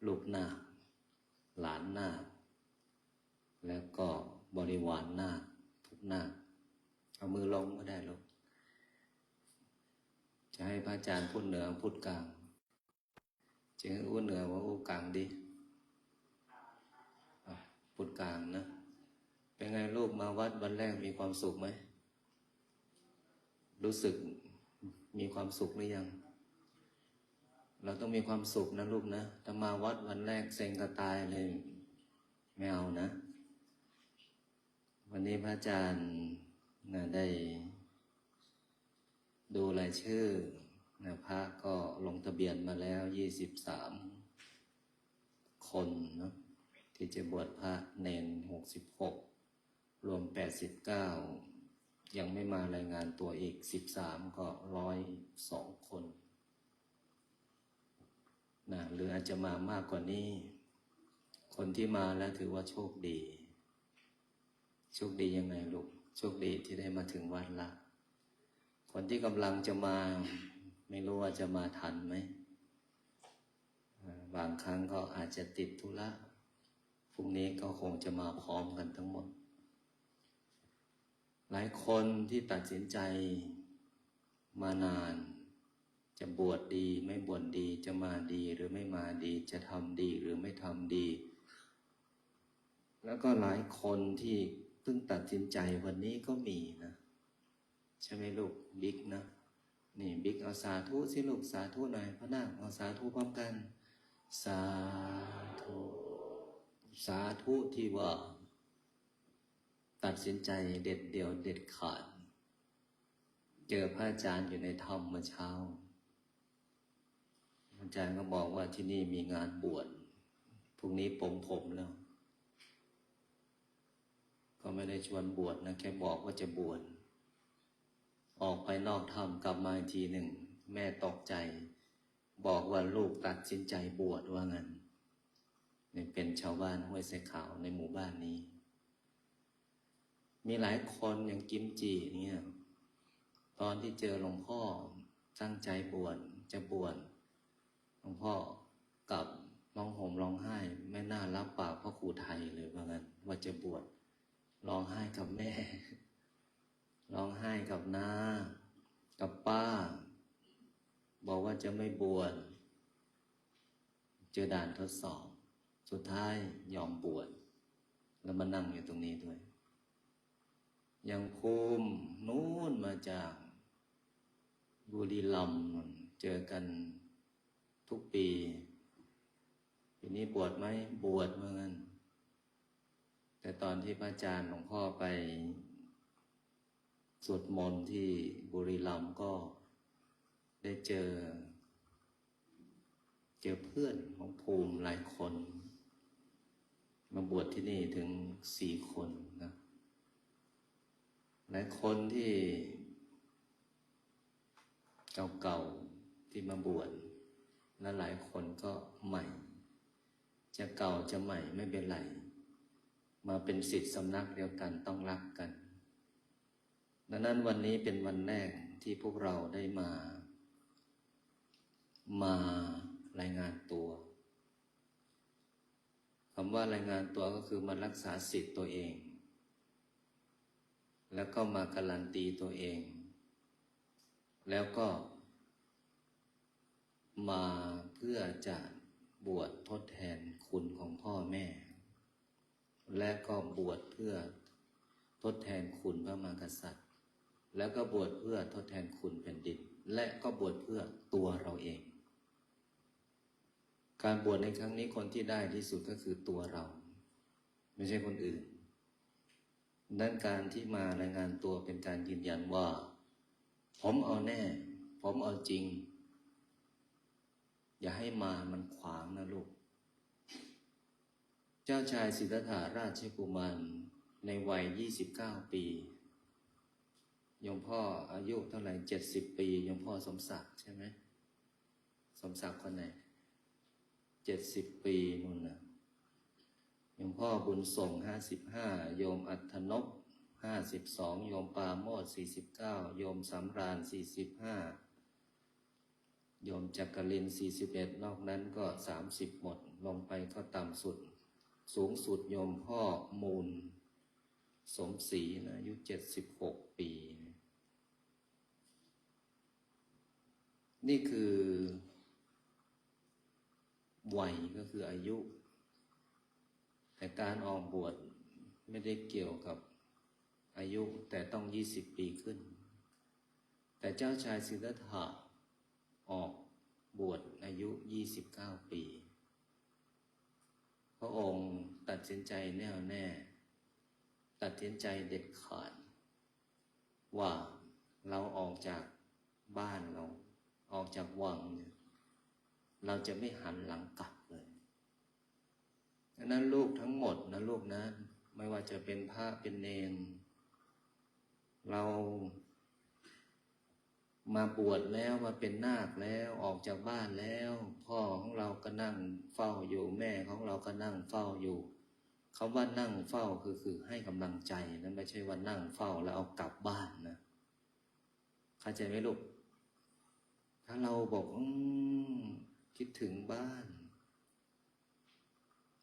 ลูกนาคหลานนาคแล้วก็บริวารนาคทุกนาคเอามือลงก็ได้ลูกจะให้พระอาจารย์พูดเหนือพูดกลางจะให้อู้เหนือว่าอู้กลางดีพูดกลางนะเป็นไงลูกมาวัดวันแรกมีความสุขไหมรู้สึกมีความสุขหรือยังเราต้องมีความสุขนะลูกนะถ้ามาวัดวันแรกเซ็งกระตายเลยไม่เอานะวันนี้พระอาจารย์ได้ดูรายชื่อพระก็ลงทะเบียนมาแล้ว23 คนเนาะที่จะบวชพระเณร66รวม89ยังไม่มารายงานตัวอีก13ก็102 คนนะหรืออาจจะมามากกว่านี้คนที่มาแล้วถือว่าโชคดีโชคดียังไงลูกโชคดีที่ได้มาถึงวัดละคนที่กำลังจะมาไม่รู้ว่าจะมาทันไหมบางครั้งก็อาจจะติดธุระพรุ่งนี้ก็คงจะมาพร้อมกันทั้งหมดหลายคนที่ตัดสินใจมานานจะบวชดีไม่บวชดีจะมาดีหรือไม่มาดีจะทำดีหรือไม่ทำดีแล้วก็หลายคนที่เพิ่งตัดสินใจวันนี้ก็มีนะใช่ไหมลูกบิ๊กนะนี่บิ๊กเอาสาธุสิลูกสาธุหน่อยพระนาคเอาสาธุพร้อมกันสาธุสาธุที่ว่าตัดสินใจเด็ดเดี่ยวเด็ดขาดเจอพระอาจารย์อยู่ในธรรมเมื่อเช้าอาจารย์ก็บอกว่าที่นี่มีงานบวชพรุ่งนี้ปลงผมแล้วก็ไม่ได้ชวนบวชนะแค่บอกว่าจะบวชออกไปนอกธรรมกลับมาอีกทีหนึ่งแม่ตกใจบอกว่าลูกตัดสินใจบวชว่างั้นนี่เป็นชาวบ้านห้วยไซขาวในหมู่บ้านนี้มีหลายคนอย่างกิมจีเนี่ยตอนที่เจอหลวงพ่อตั้งใจบวชจะบวชหลวงพ่อกลับร้องห่มร้องไห้ไม่น่ารับปากพ่อครูไทยเลยว่างั้นว่าจะบวชร้องไห้กับแม่ร้องไห้กับน้ากับป้าบอกว่าจะไม่บวชเจอด่านทดสอบสุดท้ายยอมบวชแล้วมานั่งอยู่ตรงนี้ด้วยยังภูมินู้นมาจากบุรีรัมย์เจอกันทุกปีปีนี้บวชไหมบวชเหมือนกันแต่ตอนที่พระอาจารย์หลวงพ่อไปสวดมนต์ที่บุรีรัมย์ก็ได้เจอเพื่อนของภูมิหลายคนมาบวชที่นี่ถึง4 คนนะหลายคนที่เก่าๆที่มาบวชและหลายคนก็ใหม่จะเก่าจะใหม่ไม่เป็นไรมาเป็นศิษย์สำนักเดียวกันต้องรักกันดังนั้นวันนี้เป็นวันแรกที่พวกเราได้มารายงานตัวคำว่ารายงานตัวก็คือมารักษาสิทธิ์ตัวเองแล้วก็มาการันตีตัวเองแล้วก็มาเพื่อจะบวชทดแทนคุณของพ่อแม่และก็บวชเพื่อทดแทนคุณพระมหากษัตริย์แล้วก็บวชเพื่อทดแทนคุณแผ่นดินและก็บวชเพื่อตัวเราเองการบวชในครั้งนี้คนที่ได้ที่สุดก็คือตัวเราไม่ใช่คนอื่นด้านการที่มารายงานตัวเป็นการยืนยันว่าผมเอาแน่ผมเอาจริงอย่าให้มามันขวางนะลูกเจ้าชายสิทธัตถะราชกุมารในวัย29 ปีโยมพ่ออายุเท่าไหร่70 ปีโยมพ่อสมศักดิ์ใช่ไหมสมศักดิ์คนไหน70 ปีนู่นนะโยมพ่อบุญส่ง55โยมอัธนพ52โยมปาโมท49โยมสำราญ45โยมจักริน41นอกนั้นก็30หมด ลงไปก็ต่ำสุดสูงสุดโยมพ่อมูลสมศรีนะอายุ76 ปีนี่คือวัยก็คืออายุแต่การออกบวชไม่ได้เกี่ยวกับอายุแต่ต้อง20 ปีขึ้นแต่เจ้าชายสิทธัตถะออกบวชอายุ29 ปีพระองค์ตัดสินใจแน่วแน่ตัดสินใจเด็ดขาดว่าเราออกจากบ้านเราออกจากวังเนี่ยเราจะไม่หันหลังกลับเลยดังนั้นลูกทั้งหมดนะลูกนะไม่ว่าจะเป็นพระเป็นเณรเรามาบวชแล้วมาเป็นนาคแล้วออกจากบ้านแล้วพ่อของเราก็นั่งเฝ้าอยู่แม่ของเราก็นั่งเฝ้าอยู่คำว่านั่งเฝ้าคือให้กำลังใจนะไม่ใช่ว่านั่งเฝ้าแล้วเอากลับบ้านนะเข้าใจไหมลูกถ้าเราบอกคิดถึงบ้าน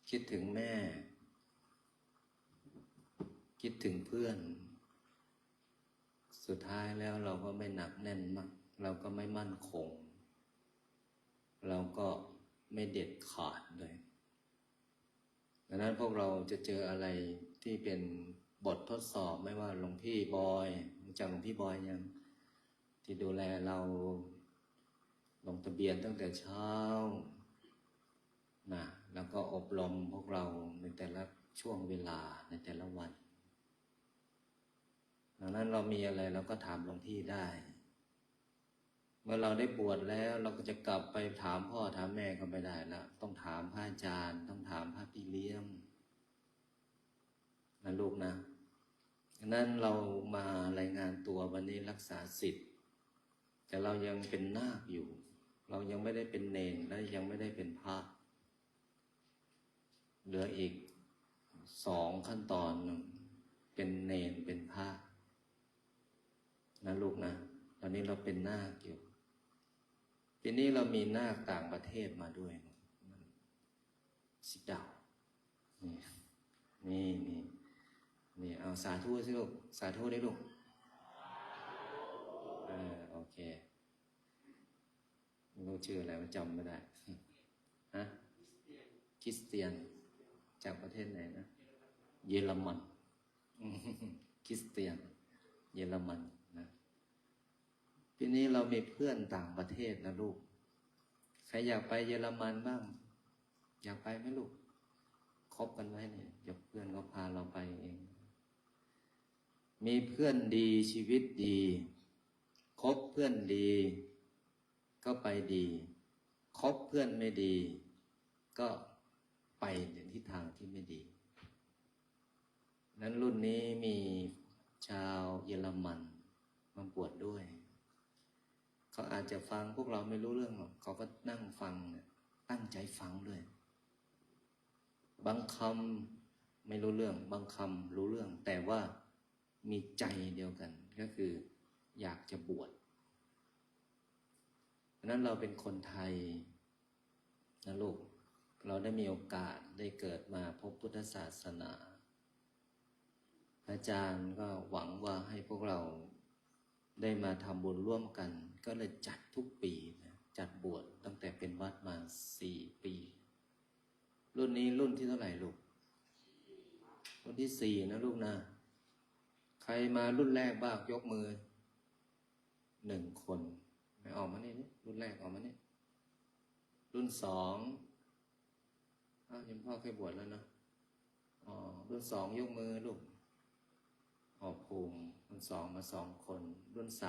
คิดถึงแม่คิดถึงเพื่อนสุดท้ายแล้วเราก็ไม่หนักแน่นมากเราก็ไม่มั่นคงเราก็ไม่เด็ดขาดเลยดังนั้นพวกเราจะเจออะไรที่เป็นบททดสอบไม่ว่าหลวงพี่บอยรู้จักหลวงพี่บอยยังที่ดูแลเราลงทะเบียนตั้งแต่เช้านะแล้วก็อบรมพวกเราในแต่ละช่วงเวลาในแต่ละวันดังนั้นเรามีอะไรเราก็ถามหลวงพี่ได้เมื่อเราได้บวชแล้วเราก็จะกลับไปถามพ่อถามแม่ก็ไม่ได้แล้วต้องถามพระอาจารย์ต้องถามพระพี่เลี้ยงนะลูกนะดังนั้นเรามารายงานตัววันนี้รักษาศีลแต่เรายังเป็นนาคอยู่เรายังไม่ได้เป็นเณรและยังไม่ได้เป็นพระเหลืออีก2 ขั้นตอนเป็นเณรเป็นพระนะลูกนะตอนนี้เราเป็นนาคอยู่ทีนี้เรามีนาคต่างประเทศมาด้วยสิดาวนี่เอาสาธุสิลูกสาธุได้ลูกโอเคไม่รู้ชื่ออะไรมันจำไม่ได้ฮะคริสเตียนจากประเทศไหนนะเยอรมันคริสเตียนเยอรมันนะทีนี้เรามีเพื่อนต่างประเทศนะลูกใครอยากไปเยอรมันบ้างอยากไปไหมลูกคบกันไว้เนี่ยเดี๋ยวเพื่อนก็พาเราไปเองมีเพื่อนดีชีวิตดีคบเพื่อนดีก็ไปดีคบเพื่อนไม่ดีก็ไปในทิศทางที่ไม่ดีนั้นรุ่นนี้มีชาวเยอรมันมาบวชด้วยเขาอาจจะฟังพวกเราไม่รู้เรื่องหรอกเขาก็นั่งฟังเนี่ยตั้งใจฟังด้วยบางคำไม่รู้เรื่องบางคำรู้เรื่องแต่ว่ามีใจเดียวกันก็คืออยากจะบวชดังนั้นเราเป็นคนไทยนะลูกเราได้มีโอกาสได้เกิดมาพบพุทธศาสนาอาจารย์ก็หวังว่าให้พวกเราได้มาทำบุญร่วมกันก็เลยจัดทุกปีนะจัดบวชตั้งแต่เป็นวัดมา4 ปีรุ่นนี้รุ่นที่เท่าไหร่ลูกรุ่นที่4นะลูกนะใครมารุ่นแรกบ้างยกมือ1 คนไม่ออกมานี่รุ่นแรกออกมานี่รุ่น2ยังพ่อเคยบวชแล้วเนาะรุ่น2ยกมือลูกออกภูมิรุ่น2มา2 คนรุ่น3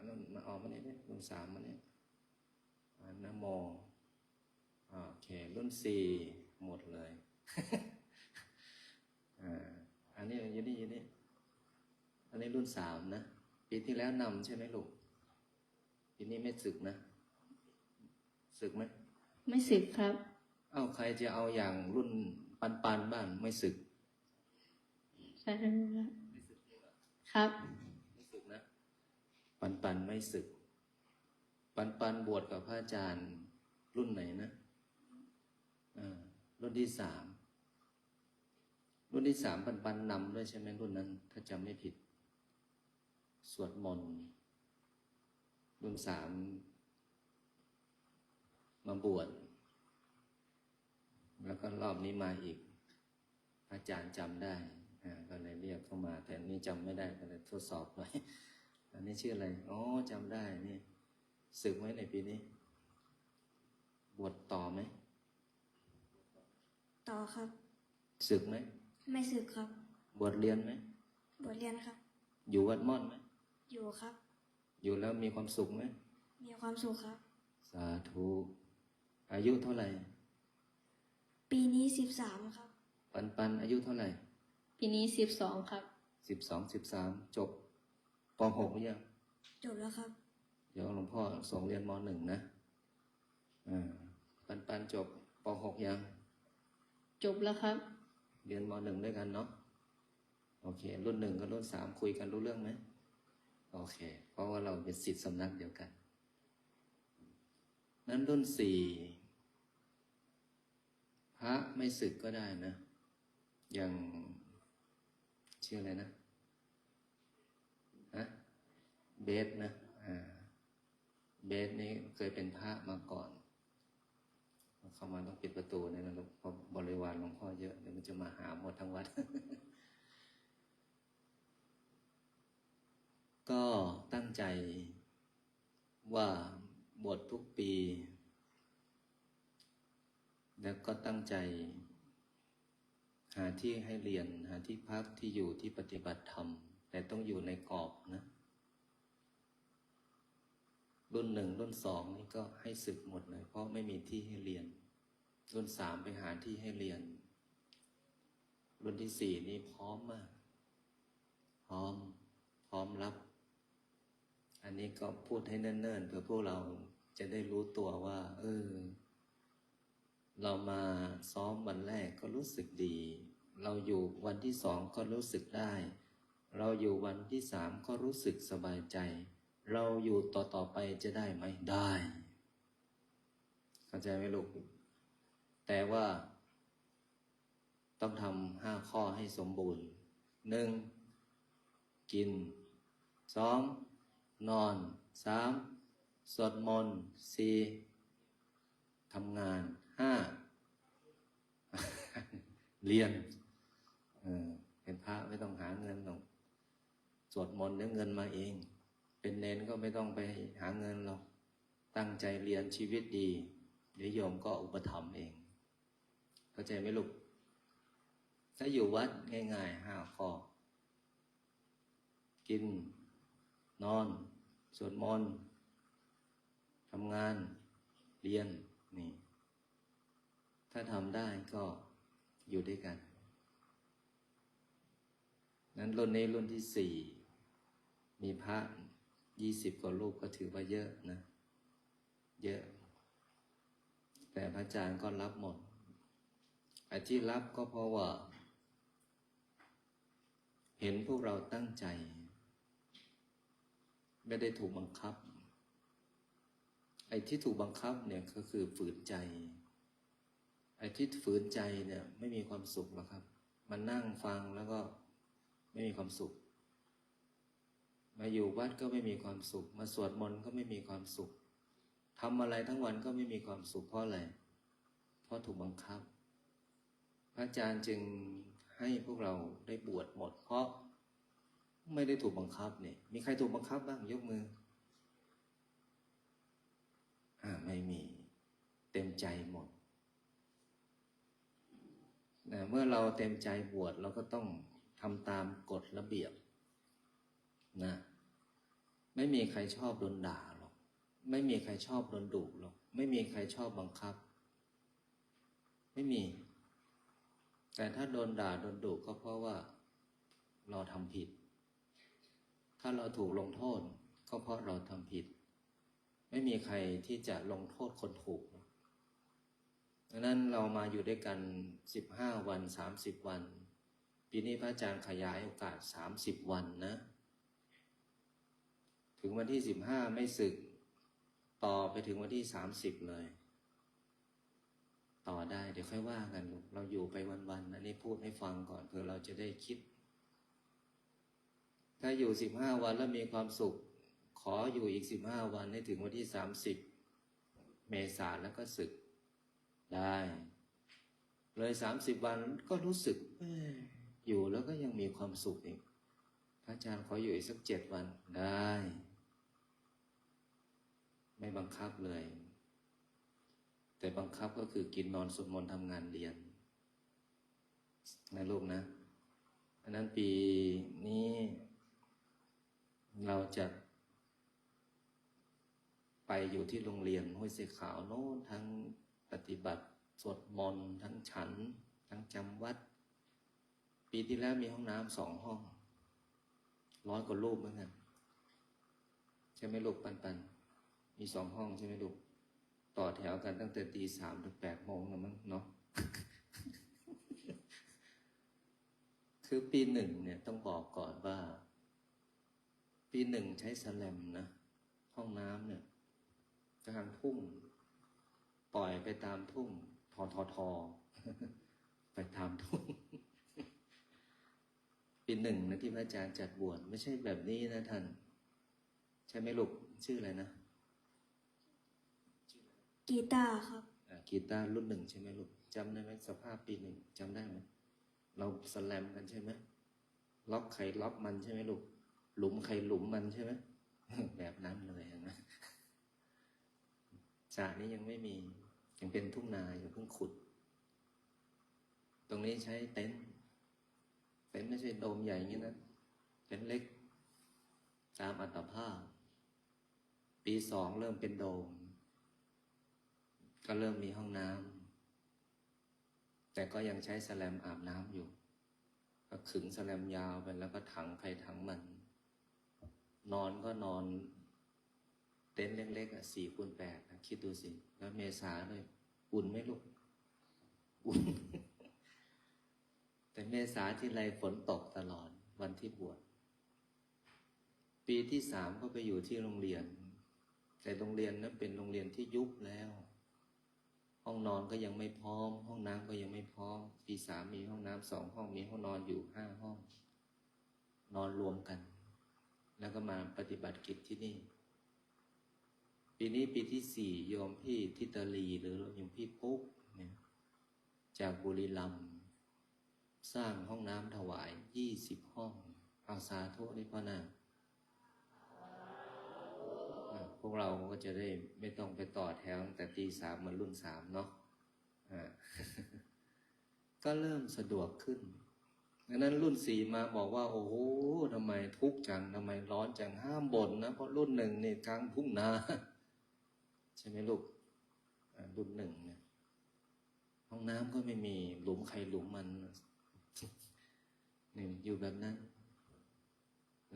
รุ่นมาออกมานี่รุ่น3มานี่นะโมโอเครุ่น4หมดเลยอันนี้อยู่นี่อันนี้รุ่น3นะปีที่แล้วนำใช่ไหมลูกปีนี้ไม่สึกนะสึกไหมไม่สึกครับใครจะเอาอย่างรุ่นปันบ้างไม่สึกครับไม่สึกนะปันไม่สึกปันบวชกับพระอาจารย์ รุ่นไหนนะรุ่นที่สาม รุ่นที่สามปันนำด้วยใช่ไหมรุ่นนั้น ถ้าจำไม่ผิด สวดมนต์รุ่นสามมาบวชแล้วก็รอบนี้มาอีก อาจารย์จำได้ก็เลยเรียกเข้ามา แต่นี่จำไม่ได้ก็เลยทดสอบหน่อยอันนี้ชื่ออะไรอ๋อจำได้นี่ศึกไหมในปีนี้บวชต่อไหมต่อครับศึกไหมไม่สึกครับบวชเรียนไหมบวชเรียนครับอยู่วัดม่อนไหมอยู่ครับอยู่แล้วมีความสุขไหมมีความสุขครับสาธุอายุเท่าไหร่ปีนี้13ครับปันอายุเท่าไหร่ปีนี้12ครับ13จบป.6 หรือยังจบแล้วครับเดี๋ยวหลวงพ่อส่งเรียนม.1 นะปันจบป.6 ยังจบแล้วครับเรียนม.1 ด้วยกันเนาะโอเครุ่น1กับรุ่น3คุยกันรู้เรื่องไหมโอเคเพราะว่าเราเป็นศิษย์สำนักเดียวกันนั้นรุ่น4พระไม่สึกก็ได้นะอย่างชื่ออะไรนะเบสนะเบสนี่เคยเป็นพระมาก่อนเข้ามาต้องปิดประตูเนี่ยนะเพราะบริวารหลวงพ่อเยอะเดี๋ยวมันจะมาหาหมดทั้งวัด ก็ตั้งใจว่าบวชทุกปีแล้วก็ตั้งใจหาที่ให้เรียนหาที่พักที่อยู่ที่ปฏิบัติธรรมแต่ต้องอยู่ในกรอบนะรุ่น1รุ่น2นี่ก็ให้สึกหมดเลยเพราะไม่มีที่ให้เรียนรุ่น3ไปหาที่ให้เรียนรุ่นที่4นี่พร้อมมากพร้อมรับอันนี้ก็พูดให้เนิ่นๆเพื่อพวกเราจะได้รู้ตัวว่าเรามาซ้อมวันแรกก็รู้สึกดีเราอยู่วันที่2ก็รู้สึกได้เราอยู่วันที่3ก็รู้สึกสบายใจเราอยู่ต่อไปจะได้ไหมได้เข้าใจไหมลูกแต่ว่าต้องทำ5ข้อให้สมบูรณ์ 1. กิน 2. นอน 3. สวดมนต์ 4. ทำงาน 5. เรียนเป็นพระไม่ต้องหาเงินหรอกสวดมนต์เดี๋ยวเงินมาเองเป็นเณรก็ไม่ต้องไปหาเงินหรอกตั้งใจเรียนชีวิตดีเดี๋ยวโยมก็อุปถัมภ์เองเข้าใจไหมลูกถ้าอยู่วัดง่ายๆ5 ข้อกินนอนสวดมนต์ทำงานเรียนนี่ถ้าทำได้ก็อยู่ด้วยกันนั้นรุ่นนี้รุ่นที่4มีพระ20 กว่ารูปก็ถือว่าเยอะนะเยอะแต่พระอาจารย์ก็รับหมดไอ้ที่รับก็เพราะว่าเห็นพวกเราตั้งใจไม่ได้ถูกบังคับไอ้ที่ถูกบังคับเนี่ยก็คือฝืนใจไอ้ที่ฝืนใจเนี่ยไม่มีความสุขหรอกครับมันนั่งฟังแล้วก็ไม่มีความสุขมาอยู่วัดก็ไม่มีความสุขมาสวดมนต์ก็ไม่มีความสุขทำอะไรทั้งวันก็ไม่มีความสุขเพราะอะไรเพราะถูกบังคับพระอาจารย์จึงให้พวกเราได้บวชหมดเพราะไม่ได้ถูกบังคับเนี่ยมีใครถูกบังคับบ้างยกมือไม่มีเต็มใจหมดเมื่อเราเต็มใจบวชเราก็ต้องทำตามกฎระเบียบนะไม่มีใครชอบโดนด่าหรอกไม่มีใครชอบโดนดุหรอกไม่มีใครชอบบังคับไม่มีแต่ถ้าโดนด่าโดนดุก็เพราะว่าเราทำผิดถ้าเราถูกลงโทษก็เพราะเราทำผิดไม่มีใครที่จะลงโทษคนถูกดังนั้นเรามาอยู่ด้วยกัน15 วัน30 วันปีนี้พระอาจารย์ขยายโอกาส30 วันนะถึงวันที่15ไม่สึกต่อไปถึงวันที่30เลย ต่อได้เดี๋ยวค่อยว่ากันลูกเราอยู่ไปวันๆอันนี้พูดให้ฟังก่อนเพื่อเราจะได้คิด ถ้าอยู่15 วันแล้วมีความสุข ขออยู่อีก15 วันให้ถึงวันที่30 เมษายนแล้วก็สึกได้เลย30 วันก็รู้สึกอยู่แล้วก็ยังมีความสุขอีกพระอาจารย์ขออยู่อีกสัก7 วันได้ ไม่บังคับเลย แต่บังคับก็คือกินนอนสวดมนต์ทำงานเรียนนะลูกนะอันนั้นปีนี้เราจะไปอยู่ที่โรงเรียนห้วยเสขาวโน้นทั้งปฏิบัติสวดมนต์ทั้งฉันทั้งจำวัดปีที่แล้วมีห้องน้ำ2 ห้อง100 กว่ารูปเหมือนกันใช่ไหมลูกปันมี2 ห้องใช่ไหมลูกต่อแถวกันตั้งแต่ตี 3 ถึง 8 โมงนะมั้งเนาะ คือปี 1เนี่ยต้องบอกก่อนว่าปี 1ใช้สแลมนะห้องน้ำเนี่ยกลางทุ่งปล่อยไปตามทุ่งทอ ไปตามทุ่ง ปี 1นะที่พระอาจารย์จัดบวชไม่ใช่แบบนี้นะท่านใช่ไหมลูกชื่ออะไรนะกีตาร์ครับ กีตาร์รุ่น 1ใช่ไหมลูกจำได้ไหมสภาพปี 1จำได้ไหมเราสแลมกันใช่ไหมล็อกใครล็อกมันใช่ไหมลูกหลุมใครหลุมมันใช่ไหม แบบนั้นเลยนะสระนี้ยังไม่มียังเป็นทุ่งนาอยู่เพิ่งขุดตรงนี้ใช้เต็นท์ไม่ใช่โดมใหญ่อย่างนี้นะเต็นท์เล็กตามอัตภาพปี 2เริ่มเป็นโดมก็เริ่มมีห้องน้ำแต่ก็ยังใช้สแลมอาบน้ำอยู่ก็ขึงสแลมยาวไปแล้วก็ถังใครถังมันนอนก็นอนเต็นท์เล็กๆ4x8คิดดูสิแล้วเมษาเลยอุ่นไหมลูกอุ่น แต่เมษาที่ไรฝนตกตลอดวันที่บวชปีที่ 3ก็ไปอยู่ที่โรงเรียนแต่โรงเรียนนั้นเป็นโรงเรียนที่ยุบแล้วห้องนอนก็ยังไม่พร้อมห้องน้ำก็ยังไม่พร้อมปี 3มีห้องน้ำ2 ห้องมีห้องนอนอยู่5 ห้องนอนรวมกันแล้วก็มาปฏิบัติกิจที่นี่ปีนี้ปีที่ 4โยมพี่ทิตลีหรือโยมพี่ปุ๊กเนี่ยจากบุรีรัมย์สร้างห้องน้ำถวาย20 ห้องเอาสาธุนี่พ่อนาพวกเราก็จะได้ไม่ต้องไปต่อแถวตั้งแต่ตี 3เหมือนรุ่น 3เนาะ ก็เริ่มสะดวกขึ้นดังนั้นรุ่น 4มาบอกว่าโอ้โหทำไมทุกข์จังทำไมร้อนจังห้ามบ่นนะเพราะรุ่น 1นี่กลางทุ่งนา ใช่ไหมลูกรุ่น 1เนี่ยห้องน้ำก็ไม่มีหลุมใครหลุมมัน นี่อยู่แบบนั้น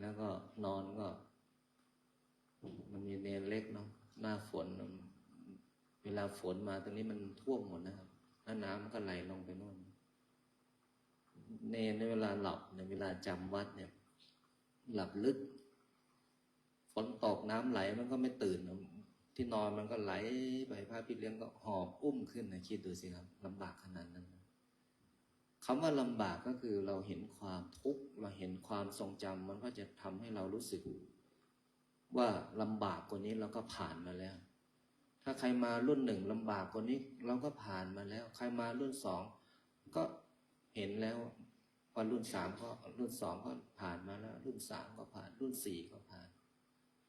แล้วก็นอนก็มันมีเนรเล็กเนาะหน้าฝนเวลาฝนมาตรงนี้มันท่วมหมดนะครับแล้วน้ำก็ไหลลงไปโน่นเนรในเวลาหลับในเวลาจำวัดเนี่ยหลับลึกฝนตกน้ำไหลมันก็ไม่ตื่นที่นอนมันก็ไหลไปพระพี่เลี้ยงก็หอบอุ้มขึ้นนะคิดดูสิครับลำบากขนาดนั้นคำว่าลำบากก็คือเราเห็นความทุกข์เราเห็นความทรงจำมันก็จะทำให้เรารู้สึกว่าลำบากกว่านี้เราก็ผ่านมาแล้วถ้าใครมารุ่น 1ลำบากกว่านี้เราก็ผ่านมาแล้วใครมารุ่น 2ก็เห็นแล้วว่ารุ่น 3ก็รุ่น 2ก็ผ่านมาแล้วรุ่น 3ก็ผ่านรุ่น 4ก็ผ่าน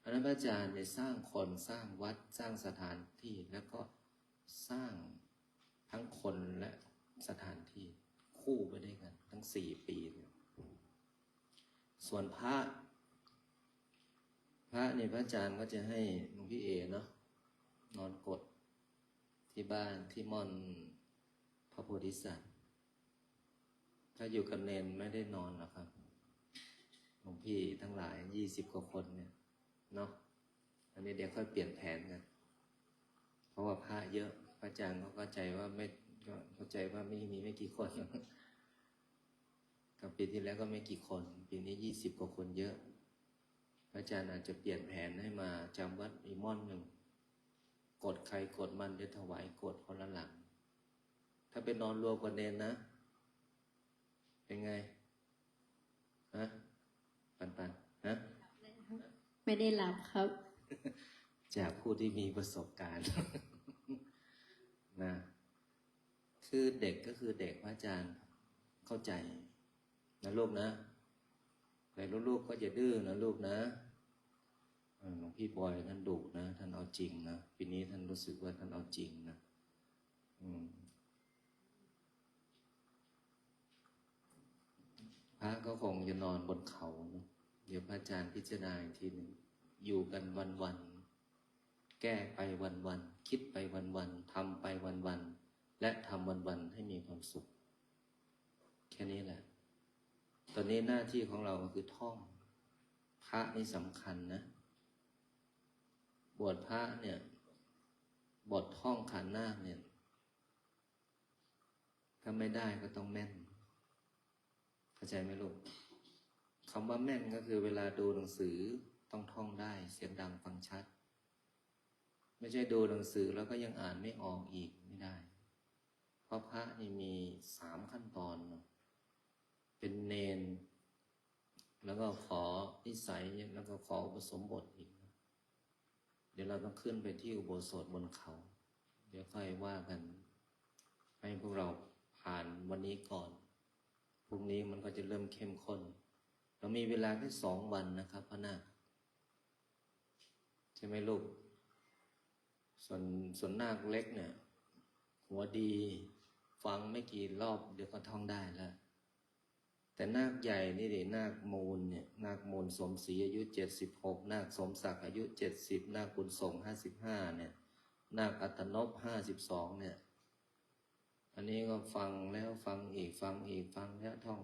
อันนั้นพระอาจารย์ได้สร้างคนสร้างวัดสร้างสถานที่แล้วก็สร้างทั้งคนและสถานที่คู่ไปด้วยกันทั้ง4 ปีส่วนพระเนี่ยพระอาจารย์ก็จะให้หลวงพี่เอเนาะนอนกดที่บ้านที่ม่อนพระโพธิสัตว์ถ้าอยู่กับเนนไม่ได้นอนหรอกครับหลวงพี่ทั้งหลาย20 กว่าคนเนี่ยเนาะอันนี้เดี๋ยวค่อยเปลี่ยนแผนกันเพราะว่าพระเยอะพระอาจารย์ก็เข้าใจว่าไม่กี่คนกับปีที่แล้วก็ไม่กี่คนปีนี้20 กว่าคนเยอะพระอาจารย์อาจจะเปลี่ยนแผนให้มาจำวัดอีกม่อนหนึ่งกดใครกดมันจะถวายกดคนละหลัง ถ้าไปนอนรวมกับเนนนะ เป็นไง ฮะ ปันฮะ ไม่ได้หลับครับ จากผู้ที่มีประสบการณ์ นะ คือเด็กก็คือเด็กพระอาจารย์เข้าใจนะลูกนะ แต่ลูกๆก็อย่าดื้อนะลูกนะหลวงพี่บอยท่านดุนะท่านเอาจริงนะปีนี้ท่านรู้สึกว่าท่านเอาจริงนะพระก็คงจะนอนบนเขานะเดี๋ยวพระอาจารย์พิจารณาอีกทีหนึ่งอยู่กันวันๆแก้ไปวันๆคิดไปวันๆทำไปวันๆและทำวันๆให้มีความสุขแค่นี้แหละตอนนี้หน้าที่ของเราก็คือท่องพระนี่สำคัญนะบวชพระเนี่ยบทท่องขันธ์นาคเนี่ยถ้าไม่ได้ก็ต้องแม่นเข้าใจไหมลูกคำว่าแม่นก็คือเวลาดูหนังสือต้องท่องได้เสียงดังฟังชัดไม่ใช่ดูหนังสือแล้วก็ยังอ่านไม่ออกอีกไม่ได้เพราะพระนี่มี3 ขั้นตอนเป็นเนนแล้วก็ขอนิสัยแล้วก็ขออุปสมบทอีกเดี๋ยวเราต้องขึ้นไปที่อุโบสถบนเขาเดี๋ยวค่อยว่ากันให้พวกเราผ่านวันนี้ก่อนพรุ่งนี้มันก็จะเริ่มเข้มข้นเรามีเวลาแค่2 วันนะครับพระนาคใช่ไหมลูกส่วนนาคเล็กเนี่ยหัวดีฟังไม่กี่รอบเดี๋ยวก็ท่องได้แล้วแต่นาคใหญ่นี่ดินาคมูลเนี่ยนาคมูลสมศรีอายุ76นาคสมศักดิ์อายุ70นาคบุญส่ง55เนี่ยนาคอัตนพ52เนี่ยอันนี้ก็ฟังแล้วฟังอีกฟังอีกฟังแล้วท่อ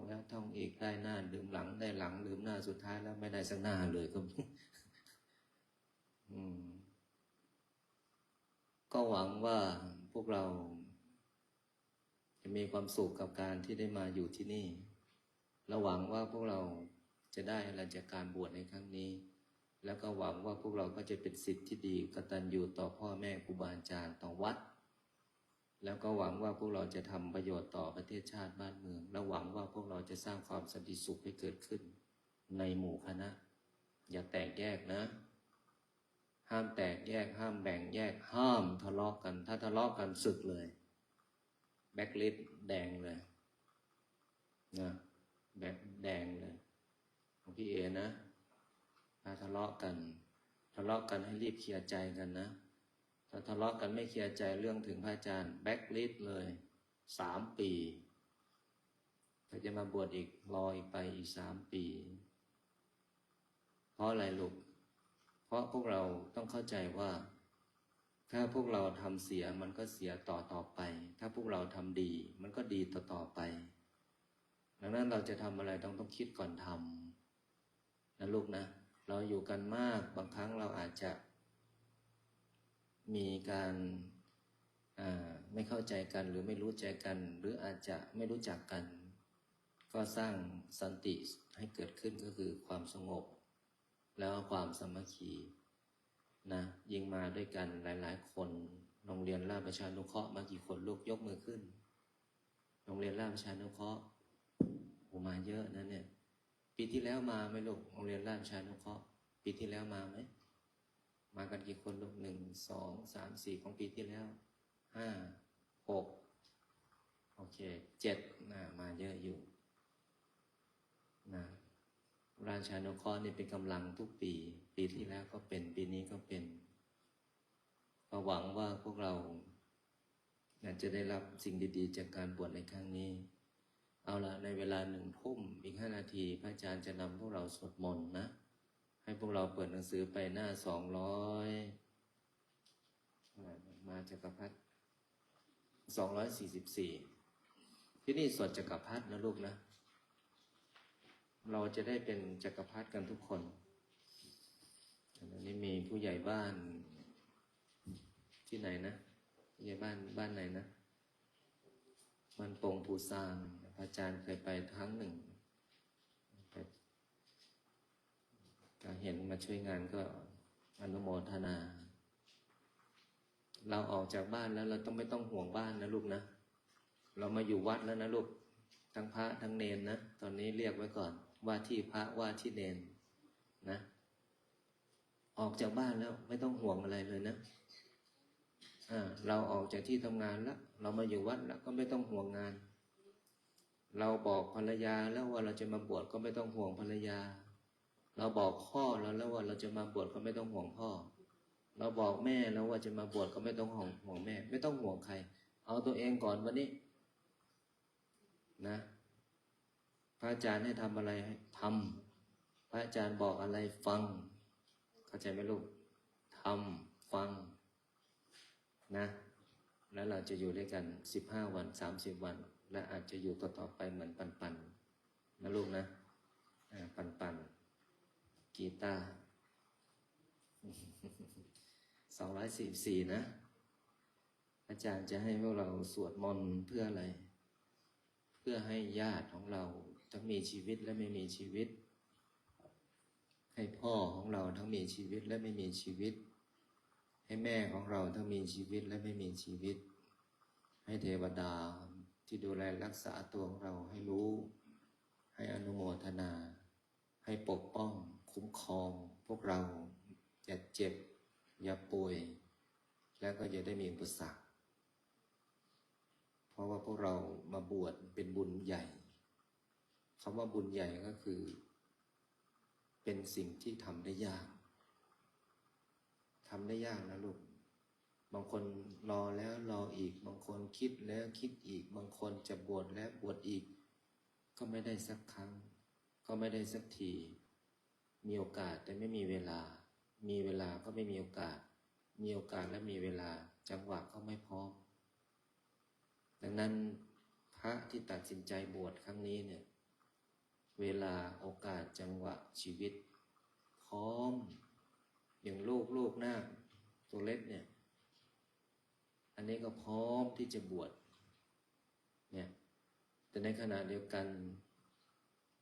งอีกได้หน้าลืมหลังได้หลังลืมหน้าสุดท้ายแล้วไม่ได้สักหน้าเลยก็มีก็หวังว่าพวกเราจะมีความสุขกับการที่ได้มาอยู่ที่นี่และหวังว่าพวกเราจะได้อะไรจากการบวชในครั้งนี้แล้วก็หวังว่าพวกเราก็จะเป็นศิษย์ที่ดีกตัญญูต่อพ่อแม่ครูบาอาจารย์ต่อวัดแล้วก็หวังว่าพวกเราจะทำประโยชน์ต่อประเทศชาติบ้านเมืองและหวังว่าพวกเราจะสร้างความสันติสุขให้เกิดขึ้นในหมู่คณะอย่าแตกแยกนะห้ามแตกแยกห้ามแบ่งแยกห้ามทะเลาะกันถ้าทะเลาะกันสึกเลยแบล็คลิสต์แดงเลยนะแบบแดงเลยของพี่เอนะถ้าทะเลาะกันให้รีบเคลียร์ใจกันนะถ้าทะเลาะกันไม่เคลียร์ใจเรื่องถึงพระอาจารย์แบล็คลิสต์เลย3 ปีถ้าจะมาบวชอีกรออีกไปอีก3 ปีเพราะอะไรลูกเพราะพวกเราต้องเข้าใจว่าถ้าพวกเราทำเสียมันก็เสียต่อไปถ้าพวกเราทำดีมันก็ดีต่อไปดังนั้นเราจะทำอะไรต้องคิดก่อนทำนะลูกนะเราอยู่กันมากบางครั้งเราอาจจะมีการไม่เข้าใจกันหรือไม่รู้ใจกันหรืออาจจะไม่รู้จักกันก็สร้างสันติให้เกิดขึ้นก็คือความสงบแล้วความสามัคคีนะยิ่งมาด้วยกันหลายๆคนโรงเรียนราชประชานุเคราะห์มากี่คนลูกยกมือขึ้นโรงเรียนราชประชานุเคราะห์มาเยอะนะเนี่ยปีที่แล้วมาไหมลูกโรงเรียนราชประชานุเคราะห์ปีที่แล้วมาไหมมากันกี่คนลูก1 2 3 4ของปีที่แล้ว5 6โอเค7มาเยอะอยู่นะราชานุเคราะห์นี่เป็นกำลังทุกปีปีที่แล้วก็เป็นปีนี้ก็เป็นก็หวังว่าพวกเราจะได้รับสิ่งดีๆจากการบวชในครั้งนี้เอาละในเวลา1 ทุ่มอีก5 นาทีพระอาจารย์จะนำพวกเราสวดมนต์นะให้พวกเราเปิดหนังสือไปหน้า200มาจักรพรรดิ244ที่นี่สวดจักรพรรดินะลูกนะเราจะได้เป็นจักรพรรดิกันทุกคนอันนี้มีผู้ใหญ่บ้านที่ไหนนะผู้ใหญ่บ้านไหนนะบ้านโป่งภูซางอาจารย์เคยไปครั้งหนึ่งก็เห็นมาช่วยงานก็อนุโมทนาเราออกจากบ้านแล้วเราต้องไม่ต้องห่วงบ้านนะลูกนะ เรามาอยู่วัดแล้วนะลูกทั้งพระทั้งเนนนะตอนนี้เรียกไว้ก่อน ว่าที่พระว่าที่เนนนะ ออกจากบ้านแล้วไม่ต้องห่วงอะไรเลยนะเราออกจากที่ทำงานแล้ว เรามาอยู่วัดแล้วก็ไม่ต้องห่วงงาน เราบอกภรรยาแล้วว่าเราจะมาบวชก็ไม่ต้องห่วงภรรยา เราบอกพ่อเราแล้วว่าเราจะมาบวชก็ไม่ต้องห่วงพ่อ เราบอกแม่แล้วว่าจะมาบวชก็ไม่ต้องห่วงแม่ ไม่ต้องห่วงใคร เอาตัวเองก่อนวันนี้นะพระอาจารย์ให้ทำอะไรให้ทำพระอาจารย์บอกอะไรฟังเข้าใจไหมลูกทำฟังนะแล้วเราจะอยู่ด้วยกัน15 วัน30 วันและอาจจะอยู่ต่อไปเหมือนปันนะลูกนะปันกีตาร์244นะอาจารย์จะให้พวกเราสวดมนต์เพื่ออะไรเพื่อให้ญาติของเราทั้งมีชีวิตและไม่มีชีวิตให้พ่อของเราทั้งมีชีวิตและไม่มีชีวิตให้แม่ของเราทั้งมีชีวิตและไม่มีชีวิตให้เทวดาที่ดูแลรักษาตัวของเราให้รู้ให้อนุโมทนาให้ปกป้องคุ้มครองพวกเราอย่าเจ็บอย่าป่วยแล้วก็อย่าได้มีอุปสรรคเพราะว่าพวกเรามาบวชเป็นบุญใหญ่คำว่าบุญใหญ่ก็คือเป็นสิ่งที่ทำได้ยากนะลูกบางคนรอแล้วรออีกบางคนคิดแล้วคิดอีกบางคนจะบวชแล้วบวชอีกก็ไม่ได้สักครั้งก็ไม่ได้สักทีมีโอกาสแต่ไม่มีเวลามีเวลาก็ไม่มีโอกาสมีโอกาสและมีเวลาจังหวะก็ไม่พร้อมดังนั้นพระที่ตัดสินใจบวชครั้งนี้เนี่ยเวลาโอกาสจังหวะชีวิตพร้อมอย่างลูกหน้าตัวเล็กเนี่ยอันนี้ก็พร้อมที่จะบวชเนี่ยแต่ในขณะเดียวกัน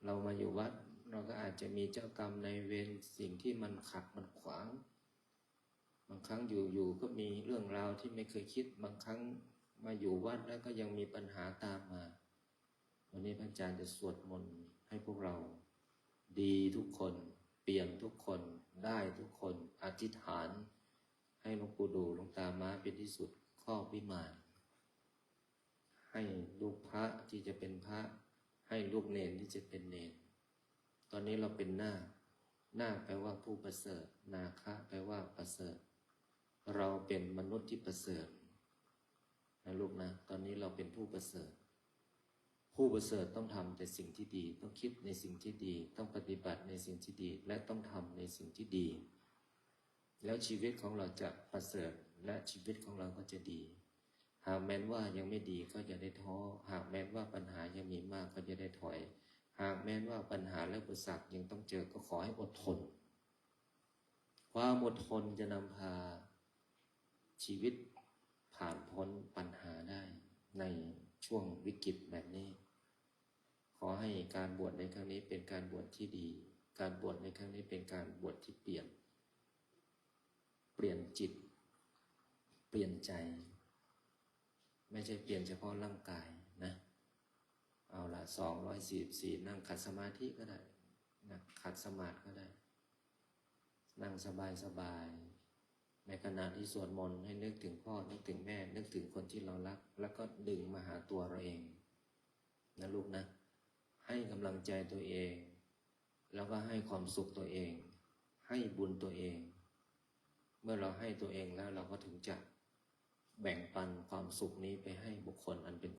เรามาอยู่วัดเราก็อาจจะมีเจ้ากรรมในายเวรสิ่งที่มันขัดมันขวางบางครั้งอยู่ก็มีเรื่องราวที่ไม่เคยคิดบางครั้งมาอยู่วัดแล้วก็ยังมีปัญหาตามมาวันนี้พระอาจารย์จะสวดมนต์ให้พวกเราดีทุกคนเปลี่ยนทุกคนได้ทุกคนอธิษฐานให้หลวงปู่ดูหลวงตาม้าเป็นที่สุดครอบวิมานให้ลูกพระที่จะเป็นพระให้ลูกเนรที่จะเป็นเนรตอนนี้เราเป็นนาคแปลว่าผู้ประเสริฐนาคะแปลว่าประเสริฐเราเป็นมนุษย์ที่ประเสริฐนะลูกนะตอนนี้เราเป็นผู้ประเสริฐผู้ประเสริฐต้องทำแต่สิ่งที่ดีต้องคิดในสิ่งที่ดีต้องปฏิบัติในสิ่งที่ดีและต้องทำในสิ่งที่ดีแล้วชีวิตของเราจะประเสริฐและชีวิตของเราก็จะดีหากแม้นว่ายังไม่ดีก็อย่าได้ท้อหากแม้นว่าปัญหายังมีมากก็อย่าได้ถอยหากแม้นว่าปัญหาและอุปสรรคยังต้องเจอก็ขอให้อดทนความอดทนจะนำพาชีวิตผ่านพ้นปัญหาได้ในช่วงวิกฤตแบบนี้ขอให้การบวชในครั้งนี้เป็นการบวชที่ดีการบวชในครั้งนี้เป็นการบวชที่เปลี่ยนจิตเปลี่ยนใจไม่ใช่เปลี่ยนเฉพาะร่างกายนะเอาละ244นั่งขัดสมาธิก็ได้นะขัดสมาธิก็ได้นั่งสบายในขณะที่สวดมนต์ให้นึกถึงพ่อนึกถึงแม่นึกถึงคนที่เรารักแล้วก็ดึงมาหาตัวเราเองนะลูกนะให้กำลังใจตัวเองแล้วก็ให้ความสุขตัวเองให้บุญตัวเองเมื่อเราให้ตัวเองแล้วเราก็ถึงจะแบ่งปันความสุขนี้ไปให้บุคคลอันเป็น